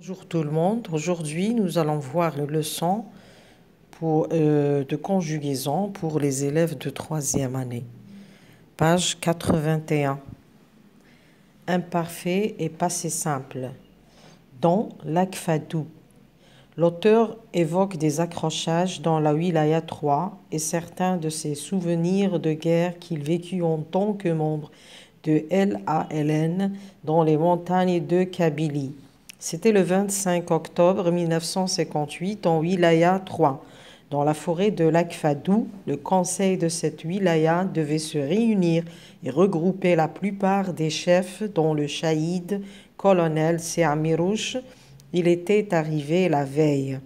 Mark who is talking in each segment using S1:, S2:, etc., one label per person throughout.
S1: Bonjour tout le monde. Aujourd'hui, nous allons voir une leçon de conjugaison pour les élèves de troisième année. Page 81. Imparfait et passé simple. Dans l'Akfadou, l'auteur évoque des accrochages dans la wilaya 3 et certains de ses souvenirs de guerre qu'il vécut en tant que membre de LALN dans les montagnes de Kabylie. C'était le 25 octobre 1958 en Wilaya 3. Dans la forêt de l'Akfadou, le conseil de cette wilaya devait se réunir et regrouper la plupart des chefs dont le shahid, colonel Seamirouche, il était arrivé la veille.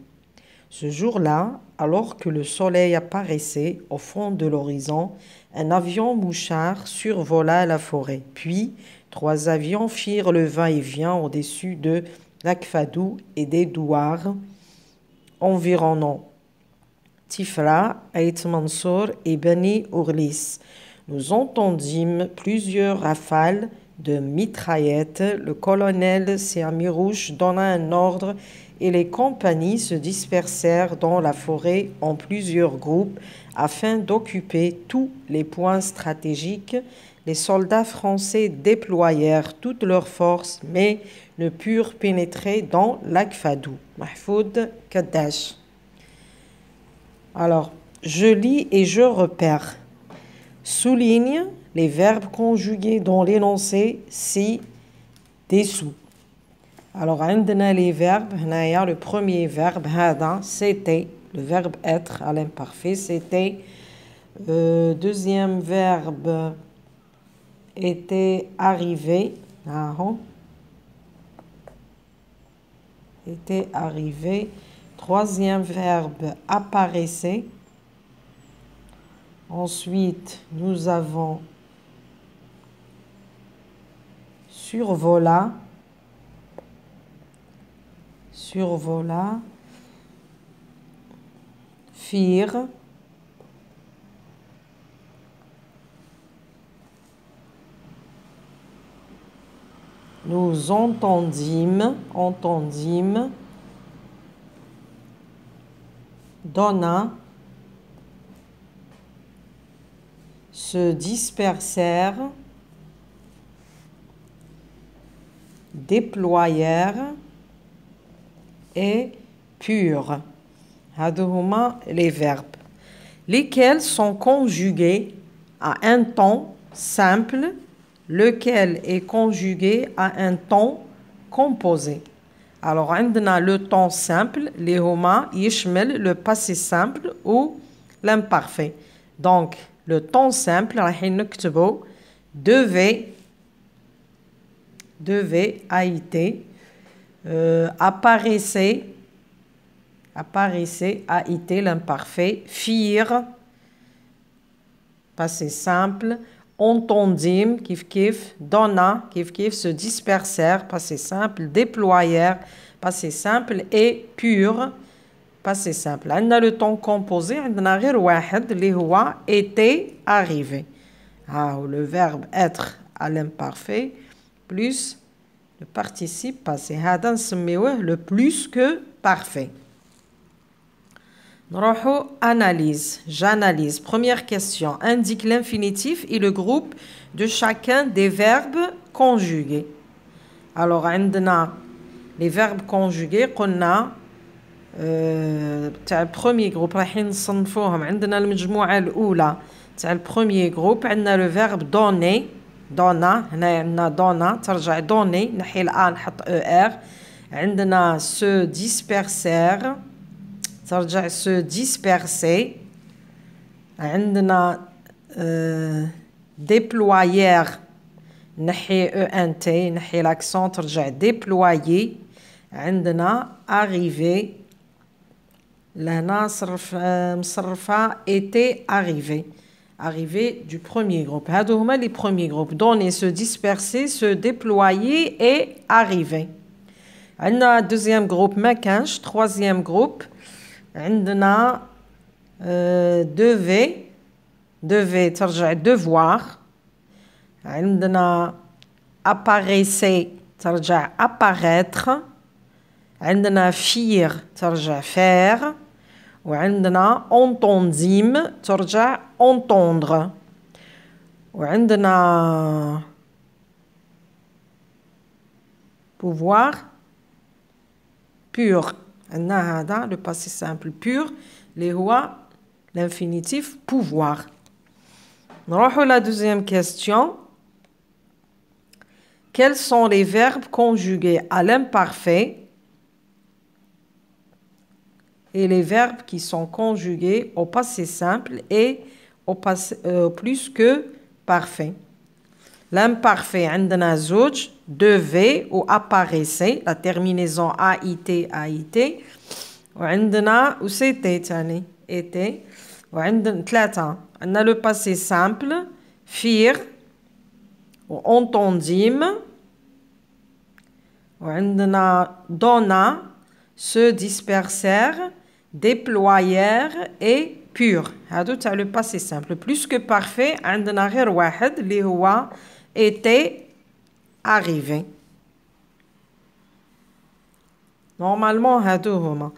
S1: Ce jour-là, alors que le soleil apparaissait au fond de l'horizon, un avion mouchard survola la forêt. Puis, 3 avions firent le va-et-vient au-dessus de l'Akfadou et des douars environnants, Tifra, Aït Mansour et Beni Ourlis. Nous entendîmes plusieurs rafales de mitraillettes. Le colonel Seamirouche donna un ordre et les compagnies se dispersèrent dans la forêt en plusieurs groupes afin d'occuper tous les points stratégiques. Les soldats français déployèrent toutes leurs forces, mais ne purent pénétrer dans l'Akfadou. Mahfoud Kaddash. Alors, je lis et je repère. Souligne les verbes conjugués dans l'énoncé ci-dessous. Alors, on a les verbes. Le premier verbe, hada, c'était. Le verbe être à l'imparfait, c'était. Deuxième verbe était arrivé. Était arrivé. Troisième verbe apparaissait. Ensuite, nous avons survola. Survola. Firent. Nous entendîmes, donna, se dispersèrent, déployèrent et purent. Hadouhuma les verbes, lesquels sont conjugués à un temps simple, lequel est conjugué à un temps composé. Alors, on a le temps simple, les huma, yishmel, le passé simple ou l'imparfait. Donc, le temps simple, devait, a été, apparaissait, a été l'imparfait, firent, passé simple, entendîmes, kif, donna, kif, se dispersèrent, passé simple, déployèrent, passé simple, et pur, passé simple. On a le temps composé, on a غير واحد اللي هو était arrivé. Le verbe être à l'imparfait plus le participe passé. هذا نسميوه le plus que parfait. نروحو analyse. J'analyse. Première question. Indique l'infinitif et le groupe de chacun des verbes conjugués. Alors, عندنا les verbes conjugués قلنا تاع البروميي جروب رايحين نصنفوهم. عندنا المجموعة الأولى تاع البروميي جروب عندنا le verbe donner donna. هنا عندنا donna ترجع donner نحي الآ نحط ER. عندنا se disperser ترجع se disperser. عندنا déployer نحي ENT نحي l'accent ترجع déployer. عندنا arriver لهنا مصرفة était arrivé. Arrivé du premier groupe. هادو هما les premiers groupes. Donner, se disperser, se déployer et arriver. عندنا deuxième groupe ما كانش. Troisième groupe عندنا devait ترجع devoir. عندنا apparaissait ترجع apparaître. عندنا فير ترجع faire وعندنا entendime ترجع entendre وعندنا pouvoir pur عندنا هذا le passé simple pur اللي هو l'infinitif pouvoir. نروحوا la deuxième question. Quels sont les verbes conjugués à l'imparfait et les verbes qui sont conjugués au passé simple et au passé plus que parfait? L'imparfait, عندنا زوج, devait ou apparaissait, la terminaison AIT, AIT. وعندنا ou c'était تاني, était. وعندنا ثلاثة. عندنا le passé simple, firent, ou entendîmes. وعندنا donna, se dispersèrent, déployèrent et pur. هادو تاع le passé simple. Plus que parfait, عندنا غير واحد اللي هو était arrivé. Normalement, هادو هما.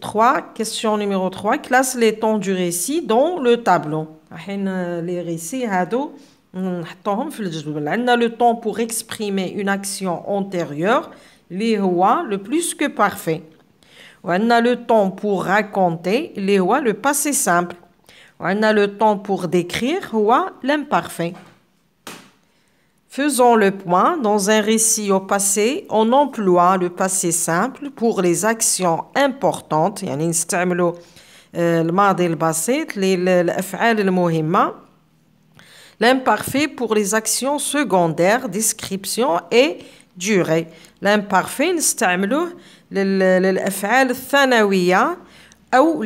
S1: 3, question numéro 3. Classe les temps du récit dans le tableau. Les récits هادو نحطوهم في الجدول. عندنا le temps pour exprimer une action antérieure اللي هو le plus que parfait. وعندنا le temps pour raconter اللي هو le passé simple. وعندنا le temps pour décrire هو l'imparfait. Faisons le point. Dans un récit au passé, on emploie le passé simple pour les actions importantes. يعني نستعملوا الماضي البسيط للأفعال المهمة. L'imparfait pour les actions secondaires, description et durée. L'imparfait نستعملوه للأفعال الثانوية أو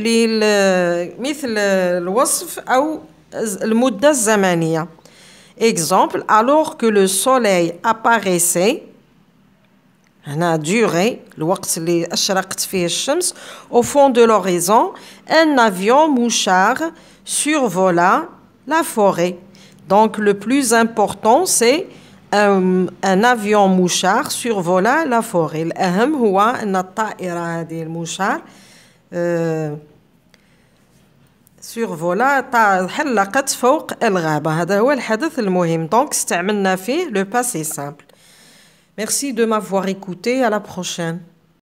S1: مثل الوصف أو المدة الزمنية. Exemple, alors que le soleil apparaissait, هنا durée, الوقت اللي أشرقت فيه الشمس, au fond de l'horizon, un avion mouchard survola la forêt. Donc le plus important c'est un avion mouchard survola la forêt. الأهم هو أن الطائرة هذه الموشار survola حلقت فوق الغابة. هذا هو الحدث المهم. Donc استعملنا فيه le passé simple. Merci de m'avoir écouté. À la prochaine.